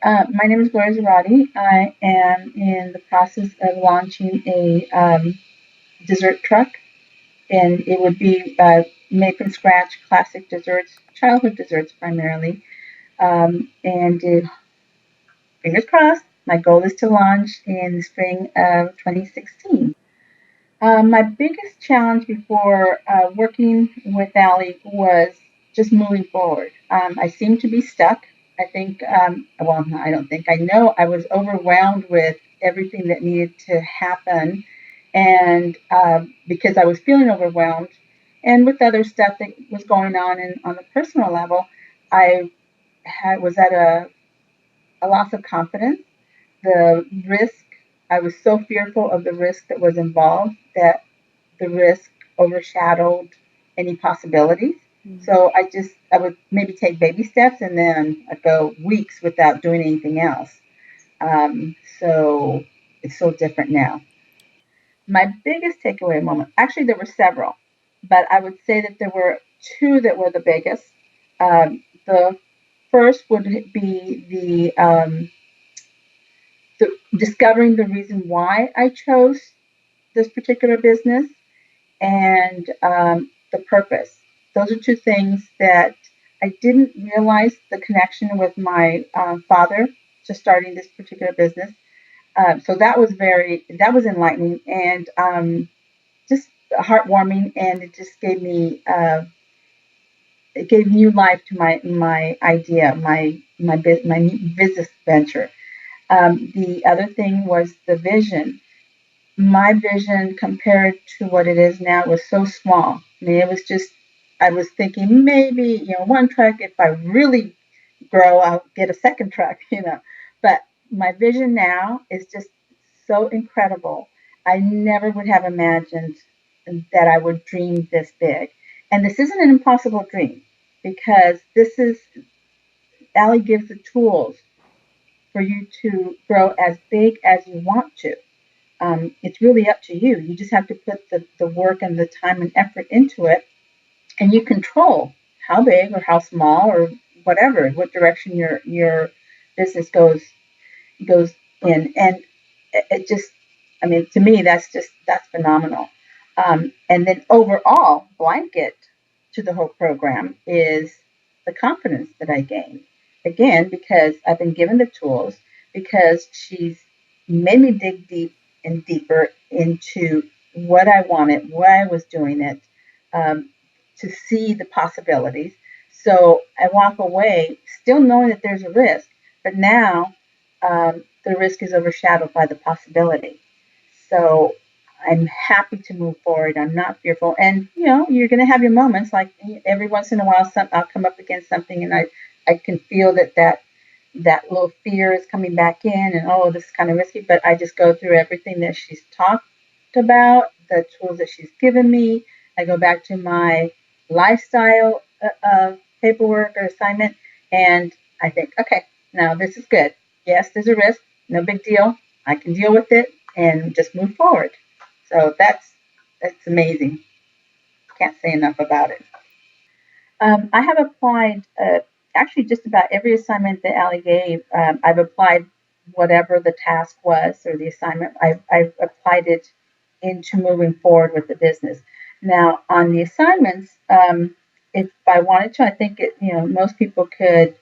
My name is Gloria Zarate. I am in the process of launching a dessert truck, and it would be made from scratch, classic desserts, childhood desserts primarily. And fingers crossed, my goal is to launch in the spring of 2016. My biggest challenge before working with Allie was just moving forward. I seemed to be stuck. I think, well, I don't think, I know I was overwhelmed with everything that needed to happen. And because I was feeling overwhelmed and with other stuff that was going on and on the personal level, was at a loss of confidence. The risk, I was so fearful of the risk that was involved that the risk overshadowed any possibilities. Mm. So I would maybe take baby steps and then I'd go weeks without doing anything else. So it's so different now. My biggest takeaway moment, actually, there were several, but I would say that there were two that were the biggest. The first would be the discovering the reason why I chose this particular business and the purpose. Those are two things that I didn't realize the connection with my father to starting this particular business. So that was enlightening and just heartwarming, and it gave new life to my idea, my business venture. The other thing was the vision. My vision compared to what it is now was so small. I mean, it was just, I was thinking maybe, one truck, if I really grow, I'll get a second truck, But my vision now is just so incredible. I never would have imagined that I would dream this big. And this isn't an impossible dream because Allie gives the tools for you to grow as big as you want to. It's really up to you. You just have to put the work and the time and effort into it, and you control how big or how small or whatever, what direction your business goes in. And it just, I mean, to me, that's phenomenal. And then overall, blanket to the whole program is the confidence that I gained. Again, because I've been given the tools, because she's made me dig deep and deeper into what I wanted, why I was doing it, um, to see the possibilities. So I walk away still knowing that there's a risk, but now the risk is overshadowed by the possibility. So I'm happy to move forward. I'm not fearful. And, you're going to have your moments. Like every once in a while, I'll come up against something and I can feel that little fear is coming back in and, oh, this is kind of risky. But I just go through everything that she's talked about, the tools that she's given me. I go back to my lifestyle paperwork or assignment, and I think, okay, now this is good. Yes, there's a risk. No big deal. I can deal with it and just move forward. So that's amazing. Can't say enough about it. I have applied actually just about every assignment that Allie gave. I've applied whatever the task was or the assignment. I've applied it into moving forward with the business. Now, on the assignments, if I wanted to, I think most people could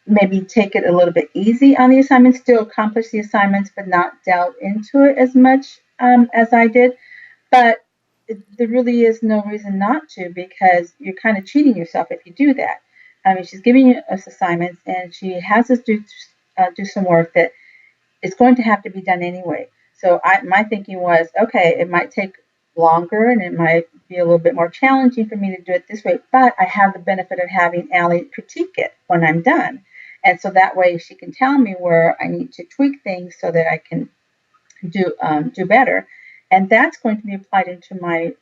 maybe take it a little bit easy on the assignments, still accomplish the assignments, but not delve into it as much as I did. But there really is no reason not to because you're kind of cheating yourself if you do that. I mean, she's giving us assignments and she has us do some work that is going to have to be done anyway. So my thinking was, okay, it might take longer and it might be a little bit more challenging for me to do it this way, but I have the benefit of having Allie critique it when I'm done. And so that way she can tell me where I need to tweak things so that I can do better, and that's going to be applied into my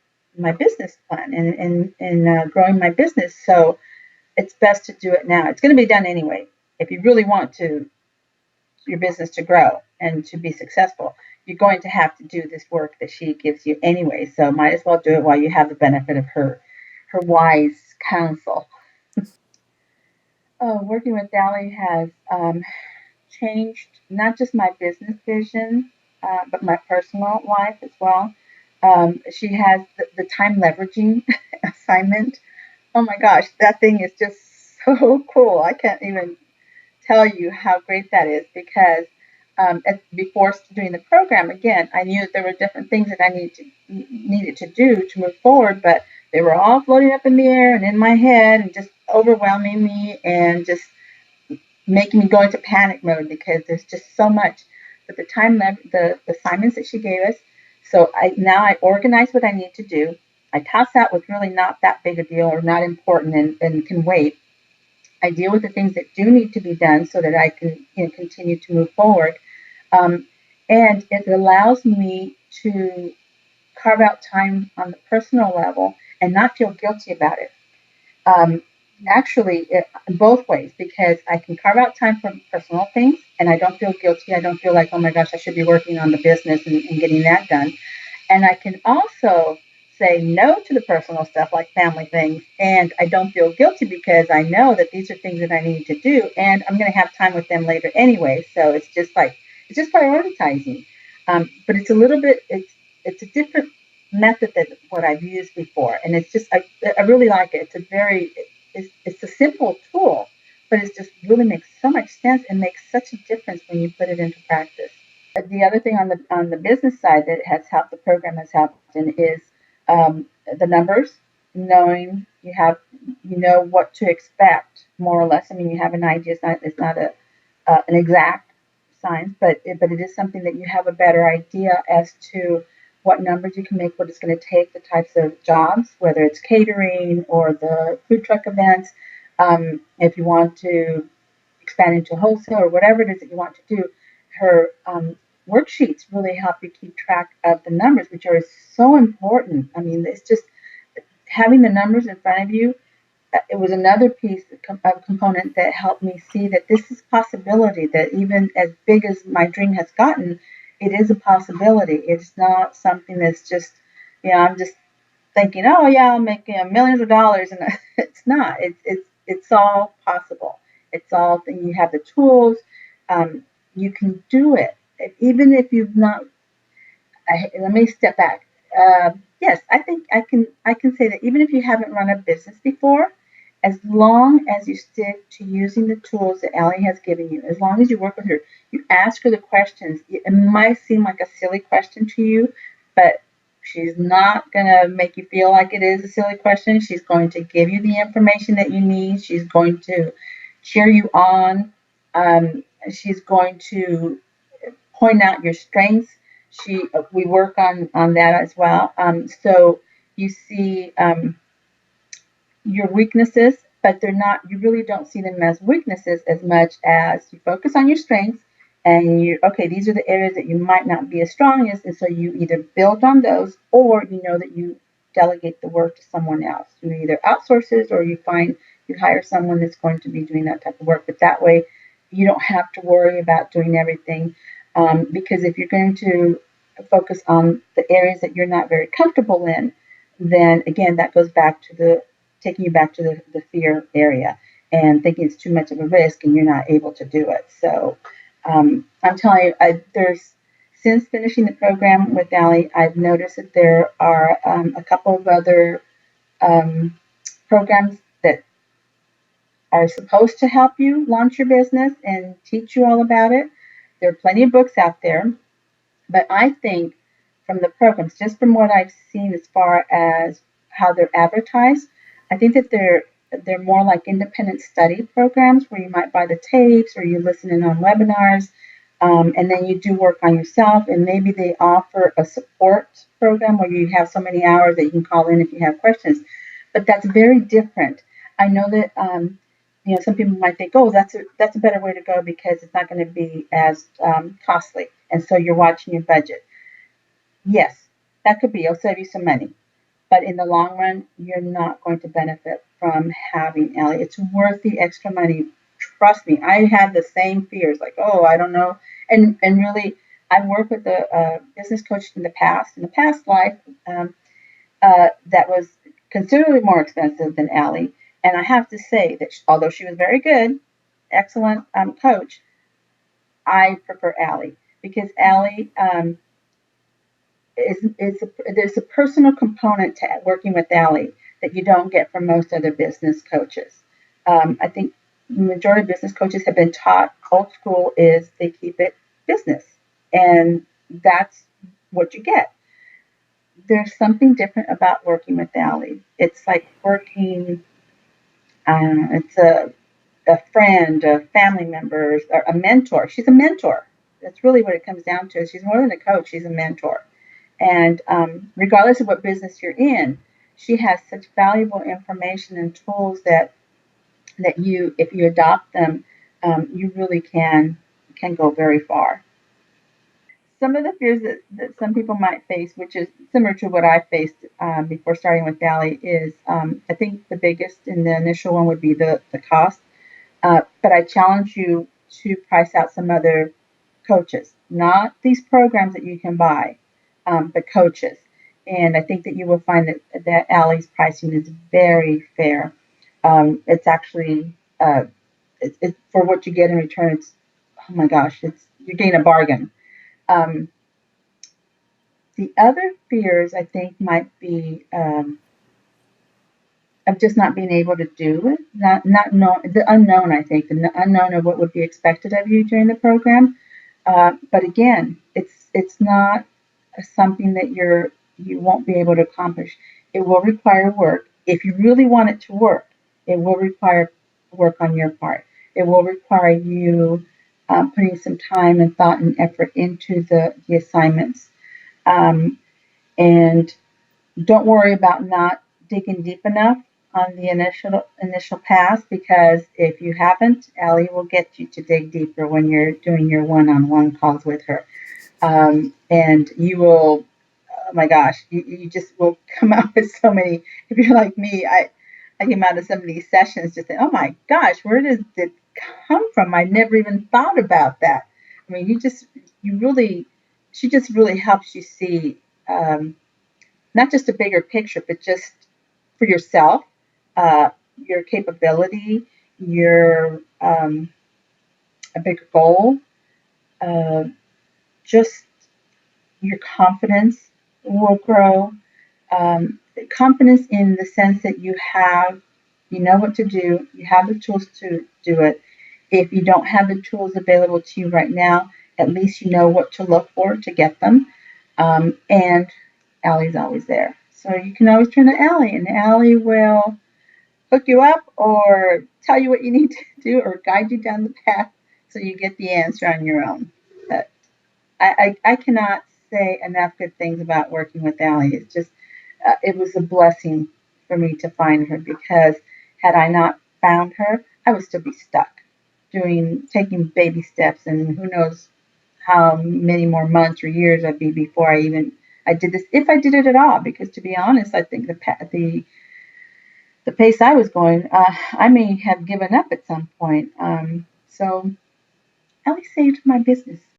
business plan and growing my business. So it's best to do it now. It's going to be done anyway. If you really want your business to grow and to be successful, you're going to have to do this work that she gives you anyway. So might as well do it while you have the benefit of her wise counsel. Oh, working with Allie has changed not just my business vision, but my personal life as well. She has the time leveraging assignment. Oh my gosh, that thing is just so cool. I can't even tell you how great that is because before doing the program, again, I knew that there were different things that I needed to do to move forward, but they were all floating up in the air and in my head and just overwhelming me and just making me go into panic mode because there's just so much. But the assignments that she gave us, so I organize what I need to do. I toss out what's really not that big a deal or not important and can wait. I deal with the things that do need to be done so that I can continue to move forward. Um, and it allows me to carve out time on the personal level and not feel guilty about it. Um, Actually, both ways, because I can carve out time for personal things and I don't feel guilty. I don't feel like, oh my gosh, I should be working on the business and getting that done. And I can also say no to the personal stuff like family things. And I don't feel guilty because I know that these are things that I need to do. And I'm going to have time with them later anyway. So it's just prioritizing. But it's a little bit, it's a different method than what I've used before. And it's just, I really like it. It's a simple tool, but it just really makes so much sense and makes such a difference when you put it into practice. The other thing on the business side that has helped the program has helped in is the numbers, knowing you know what to expect more or less. I mean, you have an idea. It's not an exact science, but it is something that you have a better idea as to what numbers you can make, what it's going to take, the types of jobs, whether it's catering or the food truck events. If you want to expand into wholesale or whatever it is that you want to do, her worksheets really help you keep track of the numbers, which are so important. I mean, it's just having the numbers in front of you. It was another piece of component that helped me see that this is possibility. That even as big as my dream has gotten, it is a possibility. It's not something that's just, I'm just thinking, oh yeah, I'll make millions of dollars, and it's not. It's all possible. It's all you have the tools. Um, you can do it, even if you've not. Let me step back. Yes, I think I can say that even if you haven't run a business before, as long as you stick to using the tools that Allie has given you, as long as you work with her, you ask her the questions. It might seem like a silly question to you, but she's not going to make you feel like it is a silly question. She's going to give you the information that you need. She's going to cheer you on. She's going to point out your strengths. We work on that as well. So you see your weaknesses, but they're not. You really don't see them as weaknesses as much as you focus on your strengths. And you okay, these are the areas that you might not be as strong as, and so you either build on those, or you know that you delegate the work to someone else. You either outsource it, or you hire someone that's going to be doing that type of work. But that way, you don't have to worry about doing everything, because if you're going to focus on the areas that you're not very comfortable in, then again, that goes back to the taking you back to the fear area and thinking it's too much of a risk and you're not able to do it. So I'm telling you, there's since finishing the program with Allie, I've noticed that there are a couple of other um, programs that are supposed to help you launch your business and teach you all about it. There are plenty of books out there, but I think from the programs, just from what I've seen as far as how they're advertised, I think that they're more like independent study programs where you might buy the tapes or you listen in on webinars, and then you do work on yourself. And maybe they offer a support program where you have so many hours that you can call in if you have questions. But that's very different. I know that some people might think, oh, that's a better way to go because it's not going to be as costly, and so you're watching your budget. Yes, that could be. It'll save you some money. But in the long run, you're not going to benefit from having Ellie. It's worth the extra money. Trust me. I had the same fears, like, oh, I don't know. And really, I've worked with a business coach in the past life, that was considerably more expensive than Allie. And I have to say that although she was very good, excellent coach, I prefer Allie because Allie there's a personal component to working with Allie that you don't get from most other business coaches. I think the majority of business coaches have been taught old school is they keep it business, and that's what you get. There's something different about working with Allie. It's like working. It's a friend, a family member, a mentor. She's a mentor. That's really what it comes down to. She's more than a coach. She's a mentor. And regardless of what business you're in, she has such valuable information and tools that you, if you adopt them, you really can go very far. Some of the fears that some people might face, which is similar to what I faced before starting with Dally, is I think the biggest and the initial one would be the cost. But I challenge you to price out some other coaches, not these programs that you can buy, but coaches. And I think that you will find that Allie's pricing is very fair. It's actually for what you get in return. It's, oh my gosh, it's you're getting a bargain. Um, the other fears I think might be of just not being able to do it, not know the unknown. I think the unknown of what would be expected of you during the program. But again, it's not something that you won't be able to accomplish. It will require work. If you really want it to work, it will require work on your part. It will require you putting some time and thought and effort into the assignments. Um, and don't worry about not digging deep enough on the initial pass because if you haven't, Allie will get you to dig deeper when you're doing your one-on-one calls with her. And you will, oh my gosh, you just will come out with so many. If you're like me, I came out of some of these sessions just saying, oh my gosh, where does it come from? I never even thought about that. I mean, you really, she just really helps you see not just a bigger picture, but just for yourself, your capability, your a bigger goal, uh, just your confidence will grow. Confidence in the sense that you know what to do, you have the tools to do it. If you don't have the tools available to you right now, at least you know what to look for to get them. And Allie's always there. So you can always turn to Allie, and Allie will hook you up or tell you what you need to do or guide you down the path so you get the answer on your own. But I cannot say enough good things about working with Allie. It's just, it was a blessing for me to find her because had I not found her, I would still be stuck taking baby steps, and who knows how many more months or years I'd be before I did this, if I did it at all. Because to be honest, I think the pace I was going, I may have given up at some point. So Ellie saved my business.